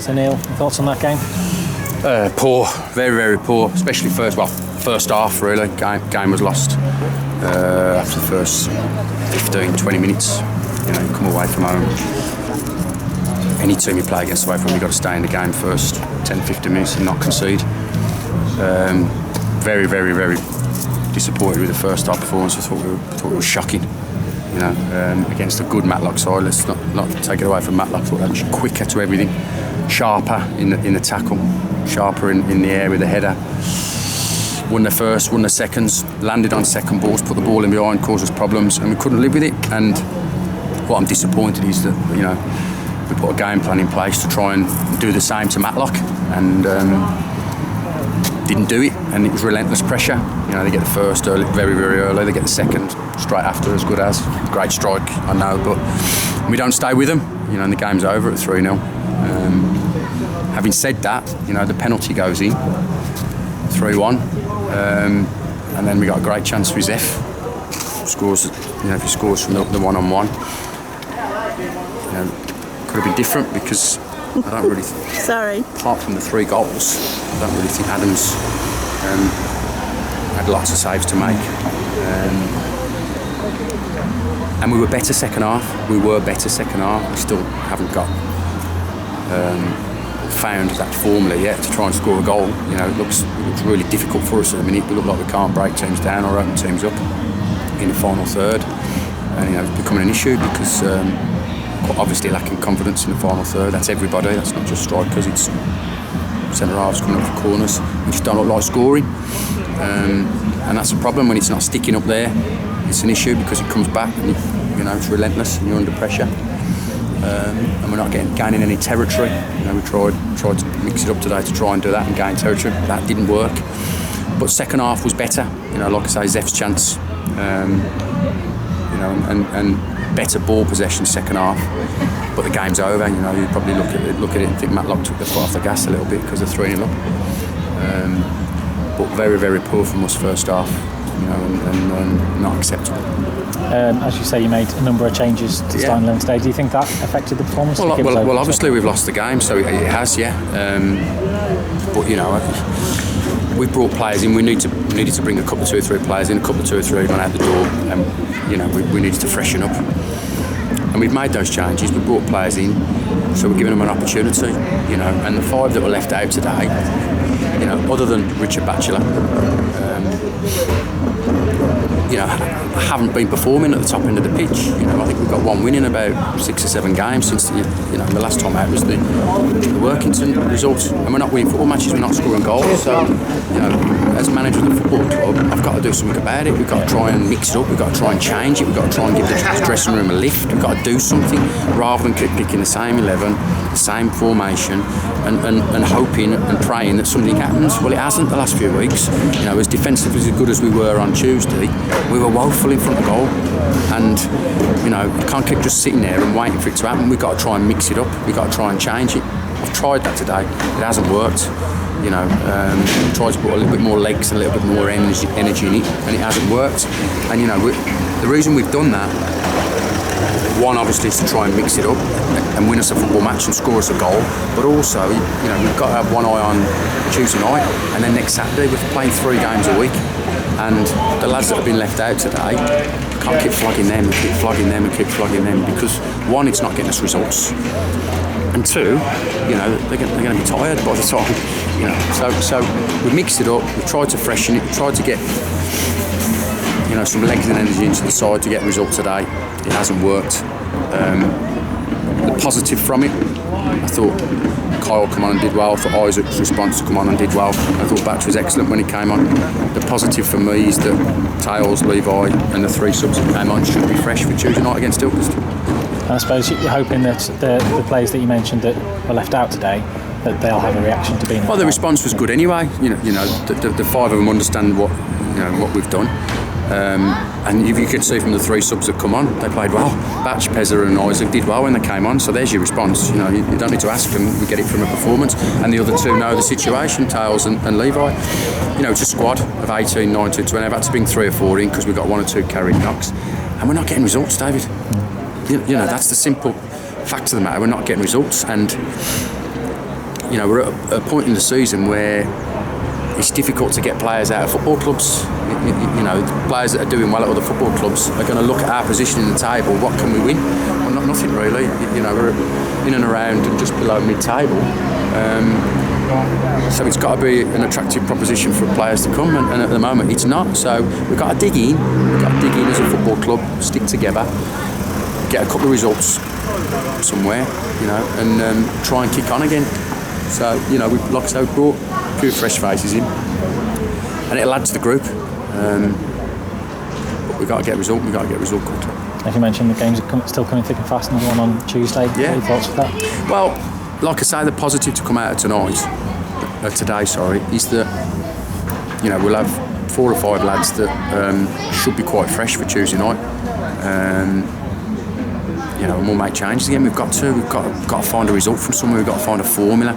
So Neil, thoughts on that game? Poor, very, very poor, especially first half really. Game was lost after the first 15, 20 minutes. You know, you come away from home. Any team you play against away from, you've got to stay in the game first 10, 15 minutes and not concede. Very, very, very disappointed with the first half performance. I thought it was shocking. You know, against a good Matlock side. Let's not take it away from Matlock. I thought that was quicker to everything, sharper in the tackle, sharper in the air with the header. Won the first, won the seconds, landed on second balls, put the ball in behind, caused us problems, and we couldn't live with it. And what I'm disappointed is that, you know, we put a game plan in place to try and do the same to Matlock, and didn't do it, and it was relentless pressure. You know, they get the first early, very, very early, they get the second straight after, as good as. Great strike, I know, but we don't stay with them, you know, and the game's over at 3-0. Having said that, you know, the penalty goes in, 3-1, and then we got a great chance with Zef. Scores, you know, if he scores from the one-on-one, you know, could have been different because I don't really Sorry. Apart from the 3 goals, I don't really think Adams had lots of saves to make. And we were better second half. We still haven't got found that formula yet to try and score a goal. You know, it looks really difficult for us at the minute. We look like we can't break teams down or open teams up in the final third. And, you know, it's becoming an issue because obviously lacking confidence in the final third. That's everybody, that's not just strikers, it's centre halves coming up for corners. We just don't look like scoring, and that's a problem when it's not sticking up there. It's an issue because it comes back and you know, it's relentless and you're under pressure, and we're not gaining any territory. You know, we tried to mix it up today to try and do that and gain territory. That didn't work, but second half was better. You know, like I say, Zef's chance, you know, and better ball possession second half, but the game's over. You know, you probably look at it and think Matlock took the foot off the gas a little bit because they're 3-0 up. But very, very poor from us first half. You know, and not acceptable. As you say, you made a number of changes to start and today. Do you think that affected the performance? Well, obviously we've lost the game, so it has, yeah. But you know, we've brought players in. We needed to bring a couple of 2 or 3 players in. A couple of 2 or 3 gone out the door, and you know, we needed to freshen up. And we've made those changes. We brought players in, so we're giving them an opportunity. You know, and the 5 that were left out today, you know, other than Richard Batchelor, you know, haven't been performing at the top end of the pitch. You know, I think we've got 1 win in about 6 or 7 games since you know, the last time out was the Workington results, and we're not winning football matches. We're not scoring goals. So, you know, as manager of the football club, I've got to do something about it. We've got to try and mix it up. We've got to try and change it. We've got to try and give the dressing room a lift. We've got to do something rather than keep picking the same 11, the same formation, and hoping and praying that something happens. Well, it hasn't the last few weeks. You know, as defensively as good as we were on Tuesday, we were woeful in front of goal, and you know, you can't keep just sitting there and waiting for it to happen. We've got to try and mix it up. We've got to try and change it. I've tried that today. It hasn't worked. You know, tried to put a little bit more legs and a little bit more energy in it, and it hasn't worked. And you know, the reason we've done that, one obviously is to try and mix it up and win us a football match and score us a goal, but also, you know, we've got to have one eye on Tuesday night, and then next Saturday we're playing 3 games a week, and the lads that have been left out today, can't keep flogging them and keep flogging them and keep flogging them, because one, it's not getting us results, and 2, you know, they're going to be tired by the time, you know. So we've mixed it up, we've tried to freshen it, we've tried to get, you know, some legs and energy into the side to get results today. It hasn't worked. The positive from it, I thought Kyle come on and did well. I thought Isaac's response to come on and did well. I thought Batch was excellent when he came on. The positive for me is that Tails, Levi and the 3 subs that came on should be fresh for Tuesday night against Ilkeston. I suppose you're hoping that the players that you mentioned that were left out today, that they'll have a reaction to being. Well, the response was good anyway. You know, the 5 of them understand what we've done. And if you could see from the 3 subs that come on, they played well. Batch, Pezza and Isaac did well when they came on, so there's your response. You know, you don't need to ask them, we get it from a performance. And the other 2 know the situation, Tails and Levi. You know, it's a squad of 18, 19, 20. I've had to bring 3 or 4 in because we've got 1 or 2 carried knocks. And we're not getting results, David. You know, that's the simple fact of the matter. We're not getting results. And you know, we're at a point in the season where it's difficult to get players out of football clubs. You know, players that are doing well at other football clubs are going to look at our position in the table. What can we win? Well, nothing really. You know, we're in and around and just below mid-table. So it's got to be an attractive proposition for players to come, and at the moment it's not. So we've got to dig in. We've got to dig in as a football club, stick together, get a couple of results somewhere, you know, and try and kick on again. So, you know, we've, like I said, brought a few fresh faces in, and it'll add to the group. But we've got to get a result. We've got to get a result quickly. Like you mentioned, the games are still coming thick and fast. Another one on Tuesday. Yeah. What are your thoughts for that? Well, like I say, the positive to come out of today, is that, you know, we'll have 4 or 5 lads that should be quite fresh for Tuesday night. You know, and we'll make changes again. We've got to find a result from somewhere. We've got to find a formula.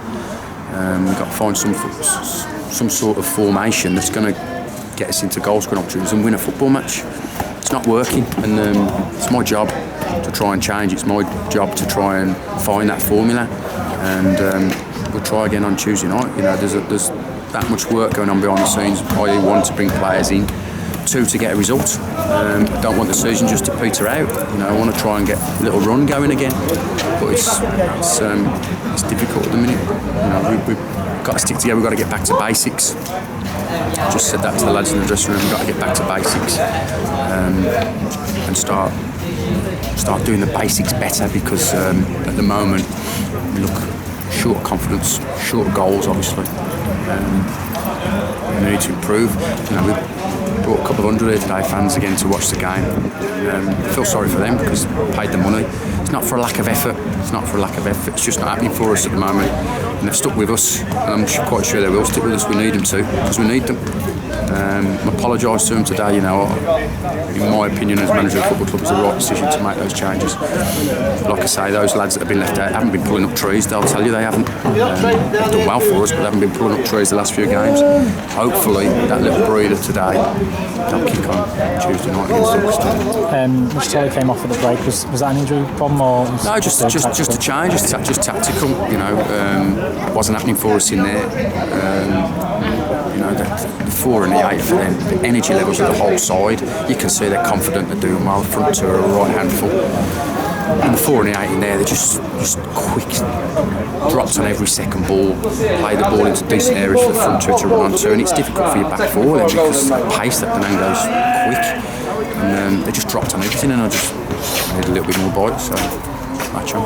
We've got to find some sort of formation that's going to get us into goal scoring opportunities and win a football match. It's not working, and it's my job to try and change. It's my job to try and find that formula, and we'll try again on Tuesday night. You know, there's that much work going on behind the scenes. I want to bring players in. 2, to get a result. I don't want the season just to peter out. You know, I want to try and get a little run going again. But it's difficult at the minute. You know, we've got to stick together. We've got to get back to basics. I just said that to the lads in the dressing room. We've got to get back to basics and start doing the basics better, because at the moment we look short of confidence, short of goals, obviously. We need to improve. You know, we brought a couple of hundred here today, fans again, to watch the game. I feel sorry for them because they paid the money. It's not for a lack of effort. It's just not happening for us at the moment. And they've stuck with us, and I'm quite sure they will stick with us. We need them to, because we need them. I apologise to them today. You know, in my opinion, as manager of the football club, it's the right decision to make those changes. Like I say, those lads that have been left out haven't been pulling up trees. They'll tell you they haven't. They've done well for us, but they haven't been pulling up trees the last few games. Hopefully, that little breather today, they'll kick on Tuesday night against Stafford. Mr. came off at the break. Was that an injury problem, or no? Just a change, just tactical. You know, wasn't happening for us in there. You know, the 4 and the 8 for them, the energy levels of the whole side, you can see they're confident, they're doing well. Front 2 are a right handful. And the 4 and the 8 in there, they're just quick, drops on every second ball, play the ball into decent areas for the front 2 to run onto, and it's difficult for your back 4 then, because the pace that the man goes quick. And they just dropped on everything, and I just need a little bit more bite, so match on.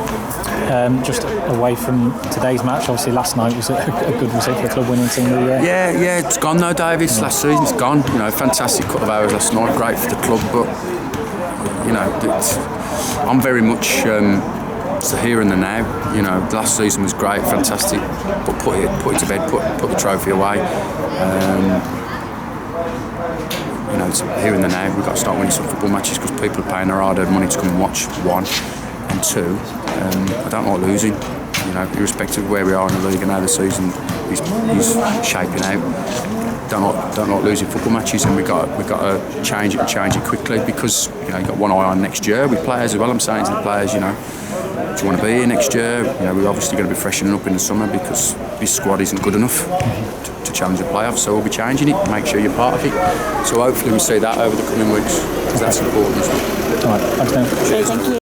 Just away from today's match, obviously last night was a good result for the club, winning team of the year. Yeah, it's gone now, David. Last season, it's gone. You know, fantastic couple of hours last night, great for the club, but you know, I'm very much it's the here and the now. You know, last season was great, fantastic, but put it to bed, put the trophy away. You know, it's here and the now. We've got to start winning some football matches, because people are paying their hard-earned money to come and watch. 1 and 2, I don't like losing. You know, irrespective of where we are in the league and how the season is shaping out. Don't like losing football matches, and we've got to change it quickly, because you know, you've got one eye on next year with players as well. I'm saying to the players, you know, do you want to be here next year? You know, we're obviously going to be freshening up in the summer, because this squad isn't good enough to challenge the playoffs, so we'll be changing it, make sure you're part of it. So hopefully we see that over the coming weeks, because that's important as well. All right, thanks, Dan. Thank you.